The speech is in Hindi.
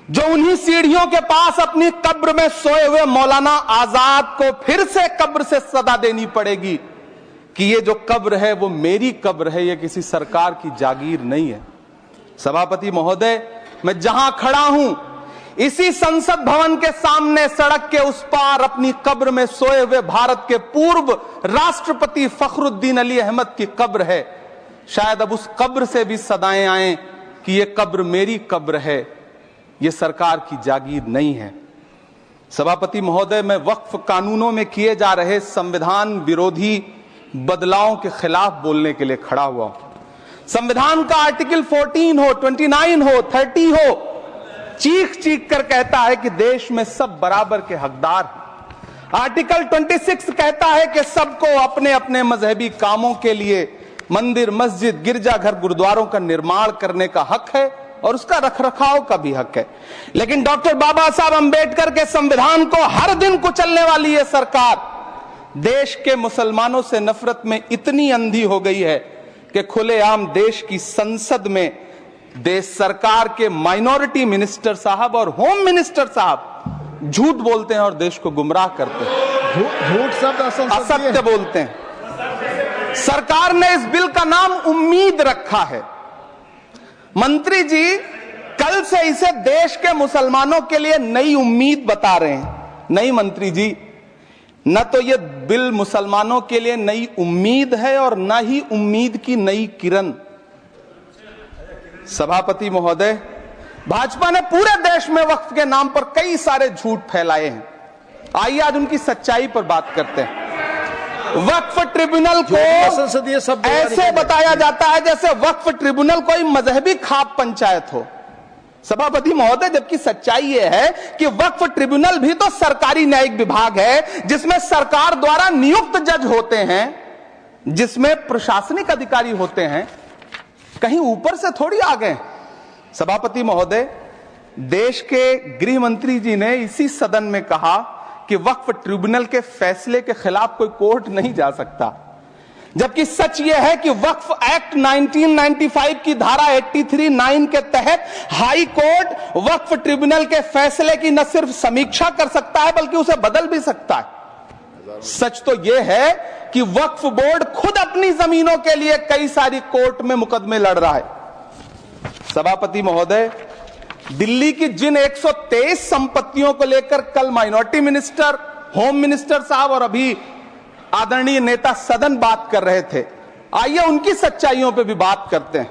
जो उन्हीं सीढ़ियों के पास अपनी कब्र में सोए हुए मौलाना आजाद को फिर से कब्र से सदा देनी पड़ेगी कि ये जो कब्र है वो मेरी कब्र है, ये किसी सरकार की जागीर नहीं है। सभापति महोदय, मैं जहां खड़ा हूं इसी संसद भवन के सामने सड़क के उस पार अपनी कब्र में सोए हुए भारत के पूर्व राष्ट्रपति फखरुद्दीन अली अहमद की कब्र है। शायद अब उस कब्र से भी सदाएं आए कि ये कब्र मेरी कब्र है, ये सरकार की जागीर नहीं है। सभापति महोदय, मैं वक्फ कानूनों में किए जा रहे संविधान विरोधी बदलावों के खिलाफ बोलने के लिए खड़ा हुआ हूं। संविधान का आर्टिकल 14 हो, 29 हो, 30 हो, चीख चीख कर कहता है कि देश में सब बराबर के हकदार हैं। आर्टिकल 26 कहता है कि सबको अपने अपने मजहबी कामों के लिए मंदिर, मस्जिद, गिरजाघर, गुरुद्वारों का निर्माण करने का हक है और उसका रखरखाव का भी हक है। लेकिन डॉक्टर बाबा साहब अंबेडकर के संविधान को हर दिन कुचलने वाली ये सरकार देश के मुसलमानों से नफरत में इतनी अंधी हो गई है कि खुलेआम देश की संसद में देश सरकार के माइनॉरिटी मिनिस्टर साहब और होम मिनिस्टर साहब झूठ बोलते हैं और देश को गुमराह करते हैं, झूठ शब्द असत्य बोलते हैं। सरकार ने इस बिल का नाम उम्मीद रखा है। मंत्री जी कल से इसे देश के मुसलमानों के लिए नई उम्मीद बता रहे हैं। नहीं मंत्री जी, न तो यह बिल मुसलमानों के लिए नई उम्मीद है और न ही उम्मीद की नई किरण। सभापति महोदय, भाजपा ने पूरे देश में वक्फ के नाम पर कई सारे झूठ फैलाए हैं। आइए आज उनकी सच्चाई पर बात करते हैं। वक्फ ट्रिब्यूनल को ऐसे बताया जाता है जैसे वक्फ ट्रिब्यूनल कोई मजहबी खाप पंचायत हो। सभापति महोदय, जबकि सच्चाई यह है कि वक्फ ट्रिब्यूनल भी तो सरकारी न्यायिक विभाग है जिसमें सरकार द्वारा नियुक्त जज होते हैं, जिसमें प्रशासनिक अधिकारी होते हैं, कहीं ऊपर से थोड़ी आ गए। सभापति महोदय, देश के गृह मंत्री जी ने इसी सदन में कहा कि वक्फ ट्रिब्यूनल के फैसले के खिलाफ कोई कोर्ट नहीं जा सकता, जबकि सच यह है कि वक्फ एक्ट 1995 की धारा 83(9) के तहत हाई कोर्ट वक्फ ट्रिब्यूनल के फैसले की न सिर्फ समीक्षा कर सकता है बल्कि उसे बदल भी सकता है। सच तो यह है कि वक्फ बोर्ड खुद अपनी जमीनों के लिए कई सारी कोर्ट में मुकदमे लड़ रहा है। सभापति महोदय, दिल्ली की जिन 123 संपत्तियों को लेकर कल माइनॉरिटी मिनिस्टर, होम मिनिस्टर साहब और अभी आदरणीय नेता सदन बात कर रहे थे, आइए उनकी सच्चाइयों पे भी बात करते हैं।